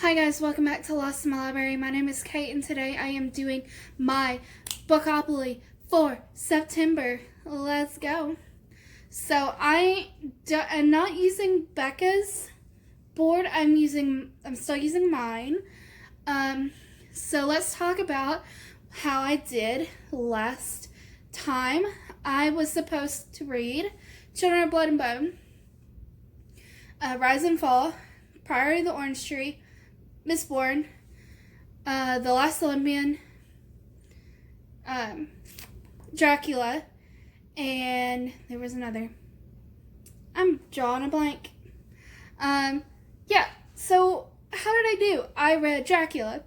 Hi guys, welcome back to Lost in My Library. My name is Kate and today I am doing my Bookopoly for September. Let's go. So I'm not using Becca's board. I'm still using mine. So let's talk about how I did last time. I was supposed to read Children of Blood and Bone, Rise and Fall, Priory of the Orange Tree, Mistborn, The Last Olympian, Dracula, and there was another. I'm drawing a blank. Yeah, so how did I do? I read Dracula.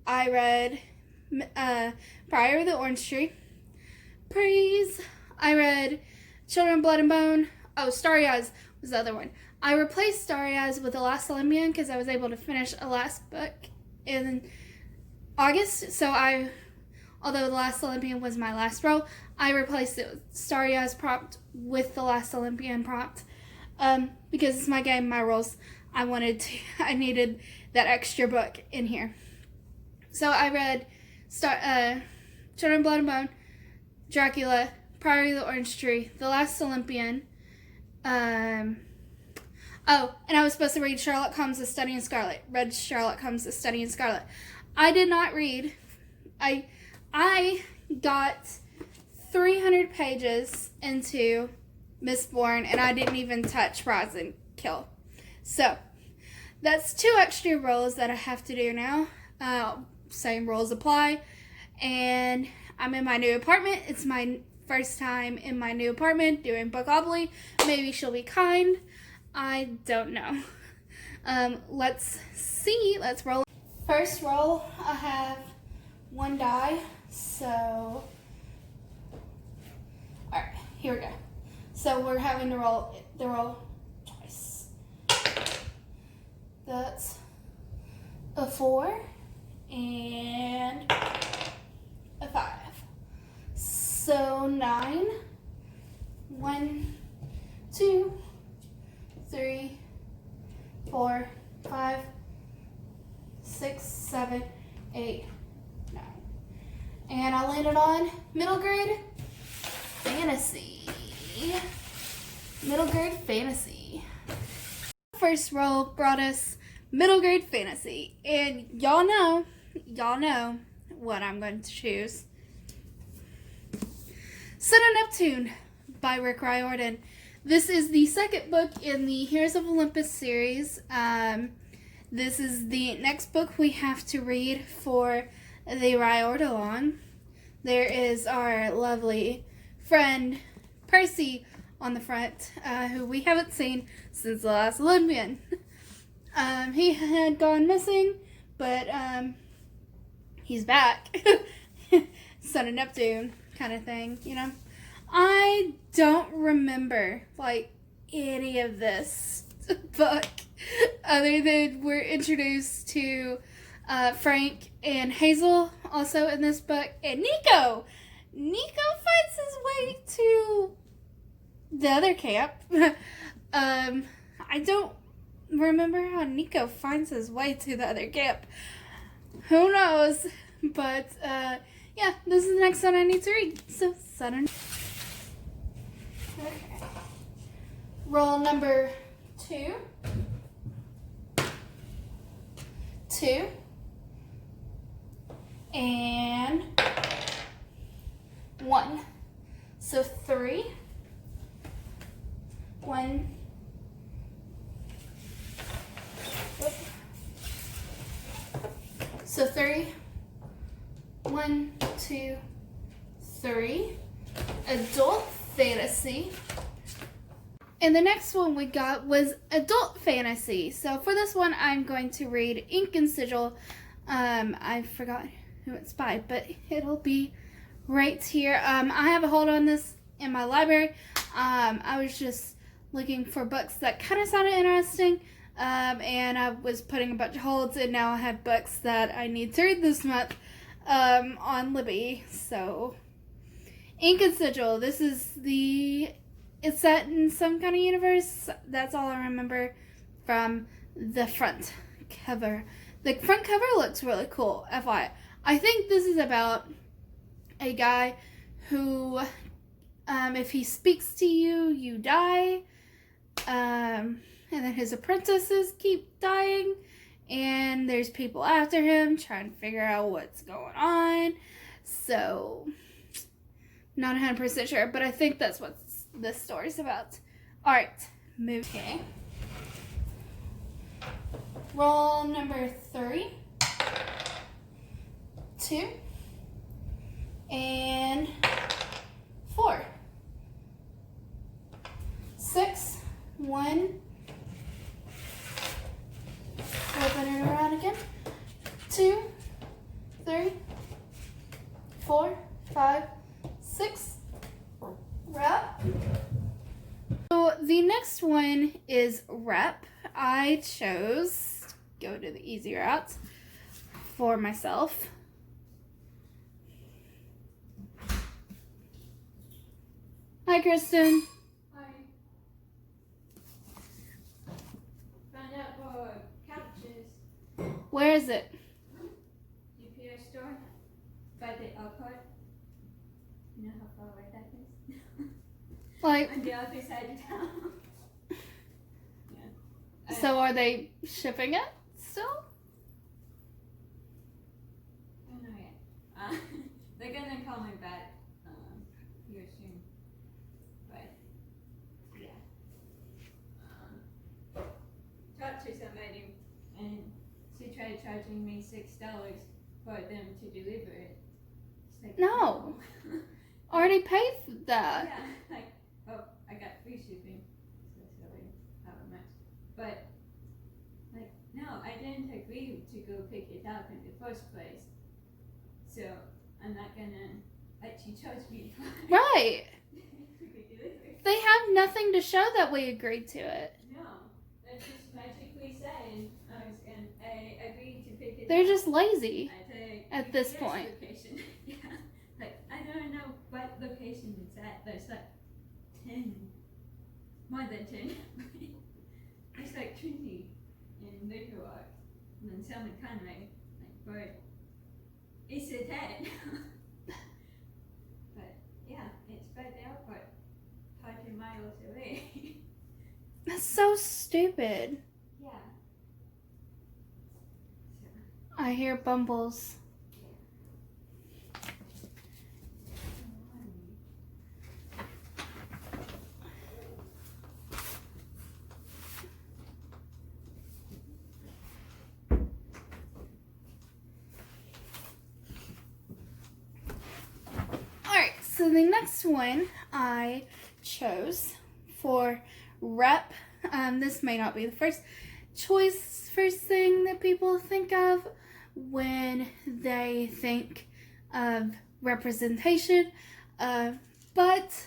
I read Priory of the Orange Tree. I read Children of Blood and Bone. Oh, Starry Eyes was the other one. I replaced Starry Eyes with The Last Olympian because I was able to finish a last book in August. So although The Last Olympian was my last roll, I replaced it with Starry Eyes prompt with The Last Olympian prompt. Because it's my game, my rolls. I needed that extra book in here. So I read Children of Blood and Bone, Dracula, Priory of the Orange Tree, The Last Olympian, oh, and I was supposed to read Sherlock Holmes' The Study in Scarlet. Read Sherlock Holmes' The Study in Scarlet. I did not read. I got 300 pages into Mistborn, and I didn't even touch Rise and Kill. So, that's 2 extra rolls that I have to do now. Same rolls apply. And I'm in my new apartment. It's my first time in my new apartment doing Bookopoly. Maybe she'll be kind. I don't know. Let's see. Let's roll. First roll, I have 1 die. So, alright, here we go. So we're having to roll the roll twice. That's a 4 and a 5. So 9. 1, 2, 3, 4, 5, 6, 7, 8, 9. And I landed on middle grade fantasy. Middle grade fantasy. First roll brought us middle grade fantasy. And y'all know what I'm going to choose. Son of Neptune by Rick Riordan. This is the second book in the Heroes of Olympus series. This is the next book we have to read for the Riordan. There is our lovely friend Percy on the front, who we haven't seen since The Last Olympian. He had gone missing, but he's back. Son of Neptune kind of thing, you know. I don't remember, any of this book other than we're introduced to Frank and Hazel also in this book, and Nico. Nico finds his way to the other camp. I don't remember how Nico finds his way to the other camp. Who knows? But, yeah, this is the next one I need to read. So, Southern. Okay. Roll number 2. 2. And 1. So 3. 1. Whoop. So 3. 1, 2, 3. Adult fantasy. And the next one we got was adult fantasy. So for this one, I'm going to read Ink and Sigil. I forgot who it's by, but it'll be right here. I have a hold on this in my library. I was just looking for books that kind of sounded interesting. And I was putting a bunch of holds, and now I have books that I need to read this month on Libby. So, Ink and Sigil. This is it's set in some kind of universe. That's all I remember from the front cover. The front cover looks really cool, FYI. I think this is about a guy who, if he speaks to you, you die. And then his apprentices keep dying. And there's people after him trying to figure out what's going on. So, not 100% sure, but I think that's what this story's about. Alright, move. Okay. Roll number 3, 2, and 4. 6, 1. Open it around again. 2, 3, 4, 5, 6. Rep. So the next one is rep. I chose go to the easy route for myself. Hi, Kristen. Hi. Found out for couches. Where is it? UPS store. By the airport. You know how far away that is? Like, On the other side of town. Yeah. so are they shipping it still? I don't know yet. They're gonna call me back here soon. But yeah. Talked to somebody and she tried charging me $6 for them to deliver it. It's like, No. Already paid for that. Yeah, like, oh, I got free shipping, so it's really how much. But, like, no, I didn't agree to go pick it up in the first place. So, I'm not gonna let you charge me for it. Right. To be delivered. They have nothing to show that we agreed to it. No, that's just magically saying I agreed to pick it They're up. just lazy At at this UPS point. Location. Yeah, like, I don't know what location it's at. There's like 10, more than 10. There's like 20 in Little Rock, and then Selma Conway, like, but it's a 10. But yeah, it's by the airport, 40 miles away. That's so stupid. Yeah. I hear bumbles. Alright, so the next one I chose for rep. This may not be the first thing that people think of when they think of representation. But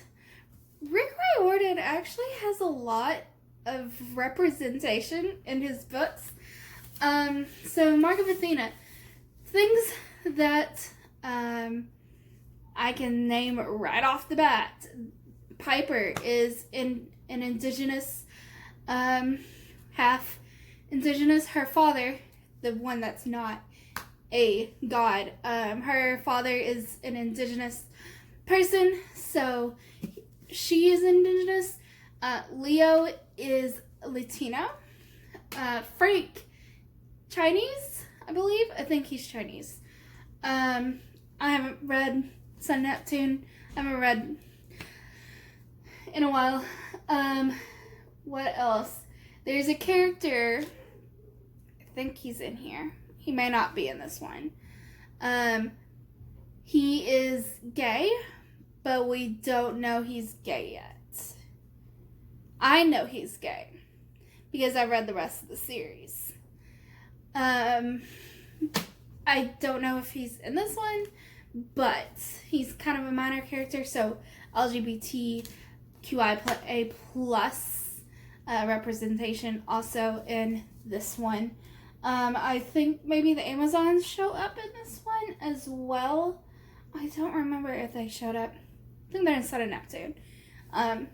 Rick Riordan actually has a lot of representation in his books. So Mark of Athena, things that I can name right off the bat. Piper is an indigenous, half indigenous. Her father, the one that's not a god, her father is an indigenous person, so she is indigenous. Leo is Latino. Frank, Chinese, I believe. I think he's Chinese. I haven't read Sun Neptune. I haven't read in a while. What else? There's a character, I think he's in here. He may not be in this one. He is gay, but we don't know he's gay yet. I know he's gay because I read the rest of the series. I don't know if he's in this one, but he's kind of a minor character, so LGBTQIA plus representation also in this one. I think maybe the Amazons show up in this one as well. I don't remember if they showed up. I think they're in Sun of Neptune. I'm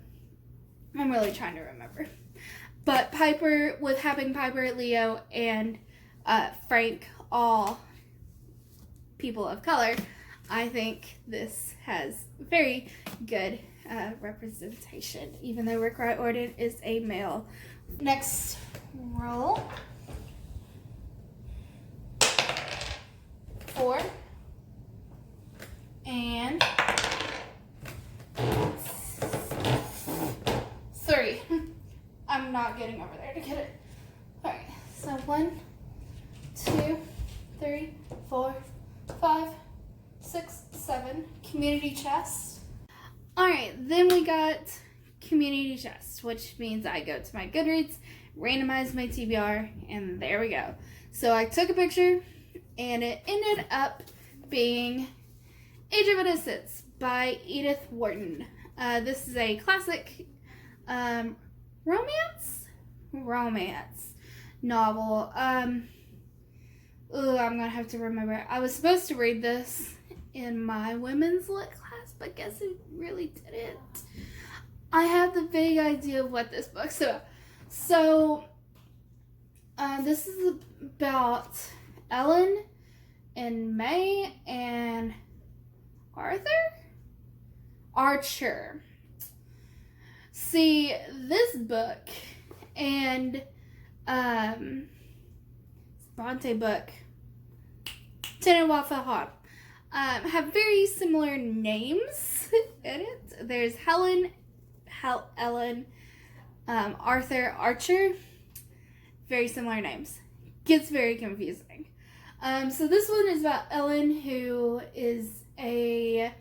really trying to remember. But Piper, with having Piper, Leo, and frank all people of color, I think this has very good representation, even though Rick Riordan is a male. Next roll. 4 and 3. I'm not getting over there to get it. Alright, so 1, 2, 3, 4, 5, 6, 7. Community chest. Alright, then we got community chest, which means I go to my Goodreads, randomize my TBR, and there we go. So I took a picture, and it ended up being Age of Innocence by Edith Wharton. This is a classic romance novel. I'm gonna have to remember. I was supposed to read this in my women's lit class, but guess who really didn't? I have the vague idea of what this book's about. So this is about Ellen and May and Archer. See, this book and Bronte book, Ten and Waffle Hop, have very similar names in it. There's Ellen, Arthur, Archer. Very similar names. Gets very confusing. So this one is about Ellen, who is a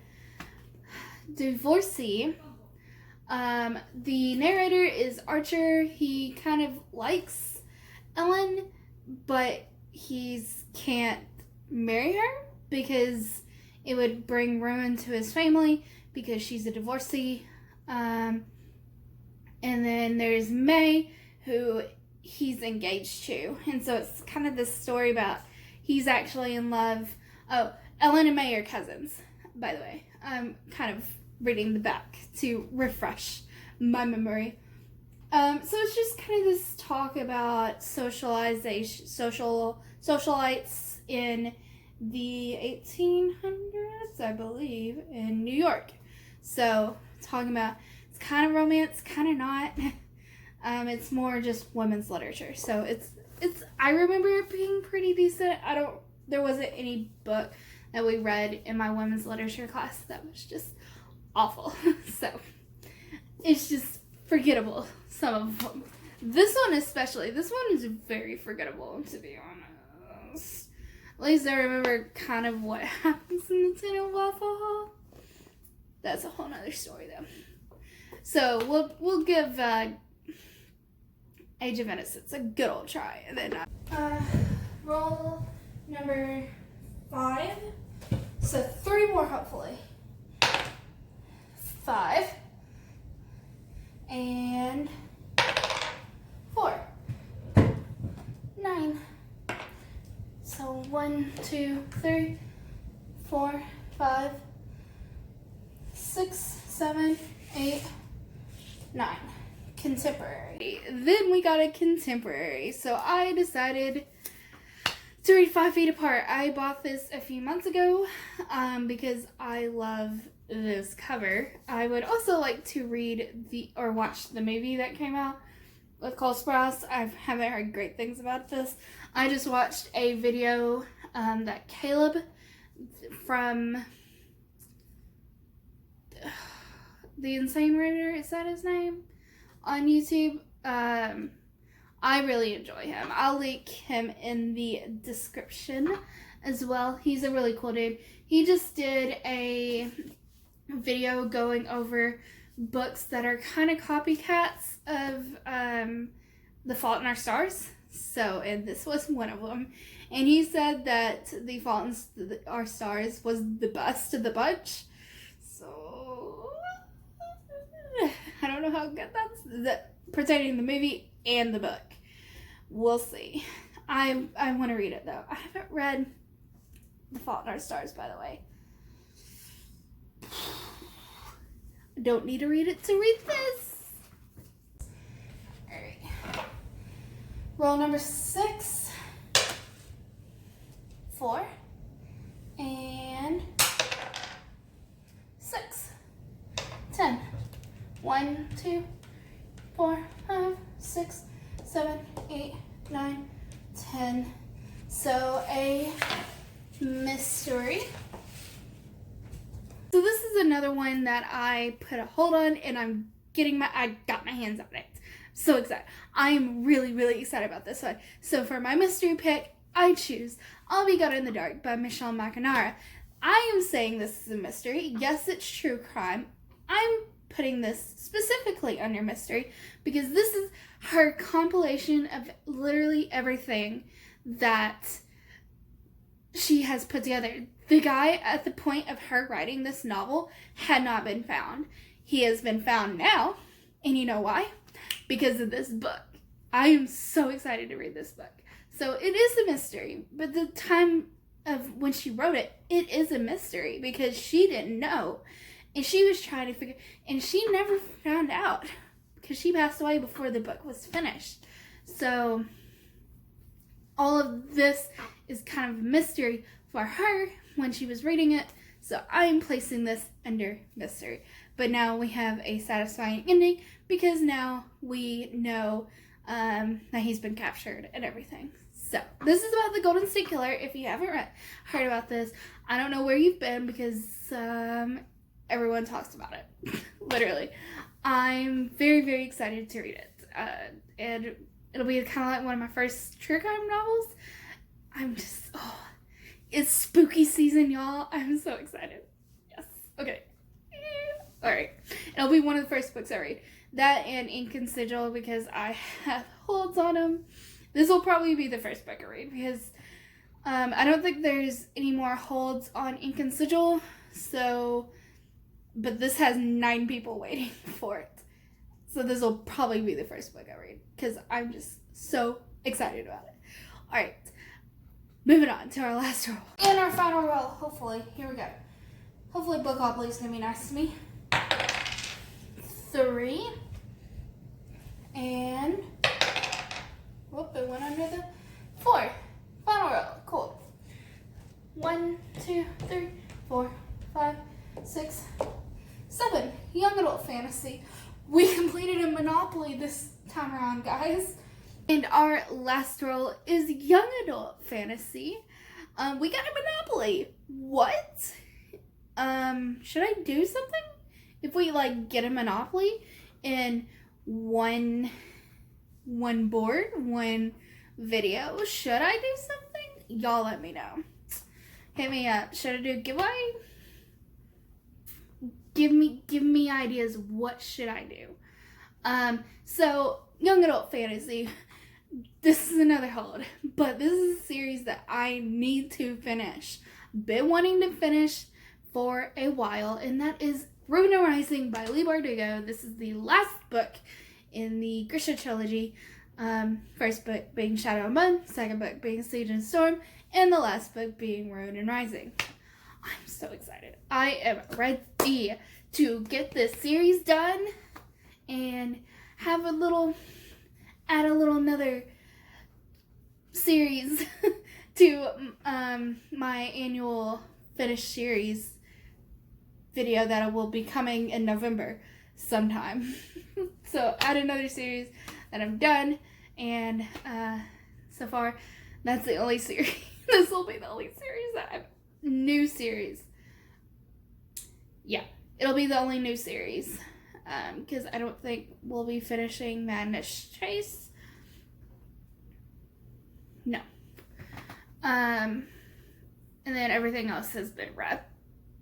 divorcee. The narrator is Archer. He kind of likes Ellen, but he can't marry her because it would bring ruin to his family because she's a divorcee. And then there's May, who he's engaged to. And so it's kind of this story about he's actually in love. Oh, Ellen and May are cousins, by the way. I'm kind of reading the back to refresh my memory. So it's just kind of this talk about socialites in the 1800s, I believe, in New York. So talking about, it's kind of romance, kind of not. It's more just women's literature. So it's I remember it being pretty decent. There wasn't any book that we read in my women's literature class that was just awful. So it's just forgettable, some of them. This one especially, this one is very forgettable, to be honest. At least I remember kind of what happens in the Tin and Waffle Hall. That's a whole nother story though. So we'll give Age of Innocence a good old try, and then roll number 5. So 3 more hopefully. 5 and 4. 9. So 1, 2, 3, 4, 5, 6, 7, 8, 9. Contemporary. Then we got a contemporary. So I decided to read 5 Feet Apart. I bought this a few months ago because I love this cover. I would also like to read or watch the movie that came out with Cole Sprouse. I haven't heard great things about this. I just watched a video that Caleb from The Insane Reader, is that his name? On YouTube. I really enjoy him. I'll link him in the description as well. He's a really cool dude. He just did a video going over books that are kind of copycats of The Fault in Our Stars. So, and this was one of them. And he said that The Fault in Our Stars was the best of the bunch. So, I don't know how good that's pertaining to the movie and the book. We'll see. I want to read it though. I haven't read The Fault in Our Stars, by the way. I don't need to read it to read this. Alright. Roll number 6. 4, and 6, 10. 1, 2, 4, 5, 6, 7, 8, 9, 10. So a mystery. So this is another one that I put a hold on, and I got my hands on it. So excited. I am really, really excited about this one. So for my mystery pick, I choose I'll Be Gone in the Dark by Michelle McNamara. I am saying this is a mystery. Yes, it's true crime. I'm putting this specifically under mystery because this is her compilation of literally everything that she has put together. The guy at the point of her writing this novel had not been found. He has been found now, and you know why? Because of this book. I am so excited to read this book. So it is a mystery, but the time of when she wrote it, it is a mystery because she didn't know. And she was trying to figure, and she never found out because she passed away before the book was finished. So all of this is kind of a mystery for her when she was reading it. So I'm placing this under mystery. But now we have a satisfying ending because now we know that he's been captured and everything. So this is about the Golden State Killer. If you haven't heard about this, I don't know where you've been because everyone talks about it. Literally. I'm very, very excited to read it. And it'll be kind of like one of my first true crime novels. It's spooky season, y'all. I'm so excited. Yes. Okay. Alright. It'll be one of the first books I read. That and Ink and Sigil because I have holds on them. This will probably be the first book I read because I don't think there's any more holds on Ink and Sigil. So, but this has 9 people waiting for it. So this will probably be the first book I read because I'm just so excited about it. Alright. Moving on to our last roll. And our final roll, hopefully. Here we go. Hopefully Bookopoly is going to be nice to me. 3. And... whoop, it went under the 4. Final roll. Cool. 1, 2, 3, 4, 5, 6, 7. Young adult fantasy. We completed a Monopoly this time around, guys. And our last roll is young adult fantasy. We got a Monopoly. What? Should I do something? If we get a Monopoly in one board, one video, should I do something? Y'all let me know. Hit me up. Should I do a giveaway? Give me ideas. What should I do? So young adult fantasy. This is another hold, but this is a series that I need to finish. Been wanting to finish for a while, and that is Ruin and Rising by Leigh Bardugo. This is the last book in the Grisha trilogy. First book being Shadow and Bone, second book being Siege and Storm, and the last book being Ruin and Rising. I'm so excited. I am ready to get this series done and have add another series to my annual finished series video that will be coming in November sometime. So add another series that I'm done, and so far that's the only series. This will be the only series that I've new series. Yeah, it'll be the only new series. Because I don't think we'll be finishing Madness Chase. No. And then everything else has been read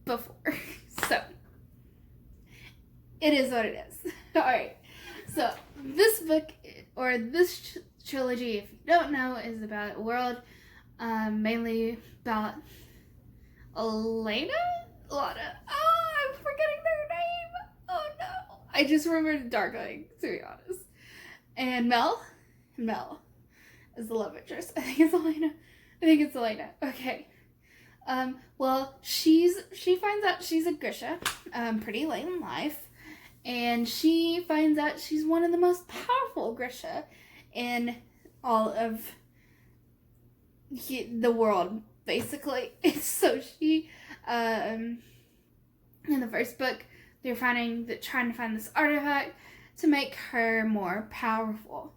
before. So, it is what it is. Alright. So, this book, or this trilogy, if you don't know, is about a world mainly about Lana? Oh, I'm forgetting their name. Oh no. I just remembered Darkling, to be honest. And Mel is the love interest. I think it's Elena. Okay. Well, she finds out she's a Grisha, pretty late in life, and she finds out she's one of the most powerful Grisha in all of the world, basically. So she, in the first book, they're trying to find this artifact to make her more powerful.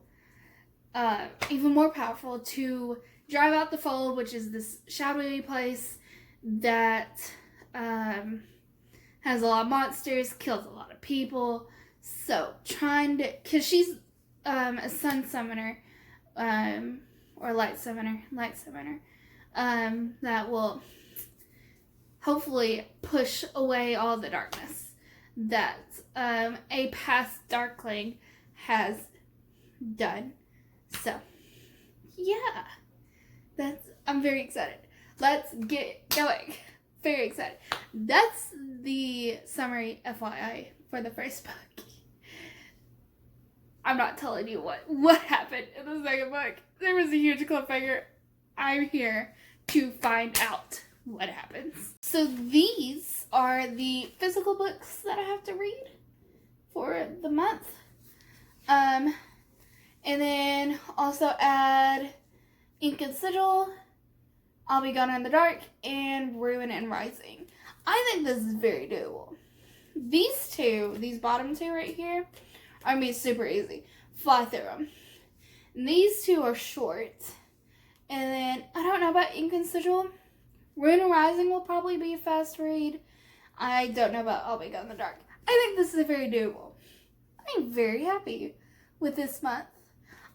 Even more powerful, to drive out the fold, which is this shadowy place that has a lot of monsters, kills a lot of people. So because she's a sun summoner, or light summoner, that will hopefully push away all the darkness that a past Darkling has done. So, yeah, I'm very excited. Let's get going. Very excited. That's the summary, FYI, for the first book. I'm not telling you what happened in the second book. There was a huge cliffhanger. I'm here to find out what happens. So these are the physical books that I have to read for the month. And then also add Ink and Sigil, I'll Be Gone in the Dark, and Ruin and Rising. I think this is very doable. These bottom two right here, are going to be super easy. Fly through them. And these two are short. And then, I don't know about Ink and Sigil. Ruin and Rising will probably be a fast read. I don't know about I'll Be Gone in the Dark. I think this is very doable. I'm very happy with this month.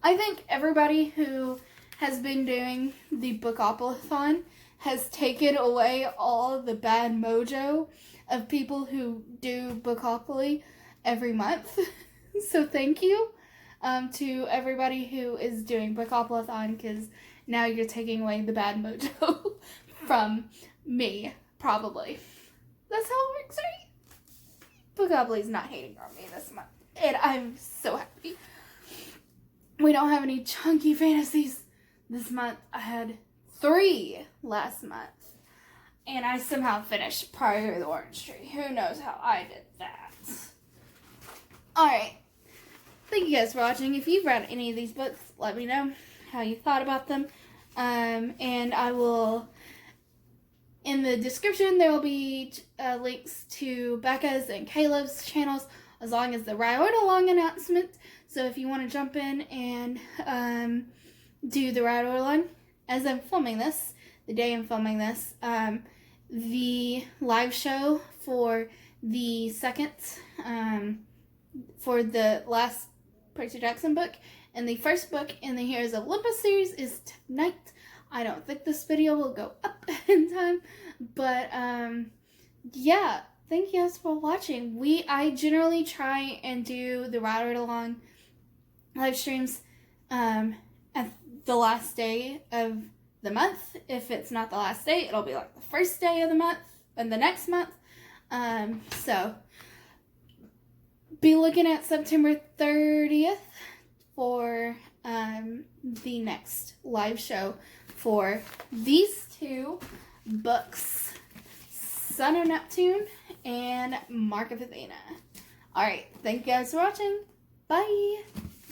I think everybody who has been doing the Bookopoly has taken away all the bad mojo of people who do Bookopoly every month. So thank you to everybody who is doing Bookopoly, because now you're taking away the bad mojo from me, probably. That's how it works, right? Bookopoly's not hating on me this month, and I'm so happy. We don't have any chunky fantasies this month. I had 3 last month, and I somehow finished Prior to the Orange Tree. Who knows how I did that? Alright, thank you guys for watching. If you've read any of these books, let me know how you thought about them. And I will, in the description, there will be links to Becca's and Caleb's channels, as long as the Ride Along announcement. So if you want to jump in and do the Ride Along, as I'm filming this, the day I'm filming this, the live show for the second, for the last Percy Jackson book, and the first book in the Heroes of Olympus series is tonight. I don't think this video will go up in time, but yeah, thank you guys for watching. I generally try and do the Ride Along live streams at the last day of the month. If it's not the last day, it'll be like the first day of the month and the next month. So be looking at September 30th for the next live show for these 2 books, Son of Neptune and Mark of Athena. Alright, thank you guys for watching. Bye!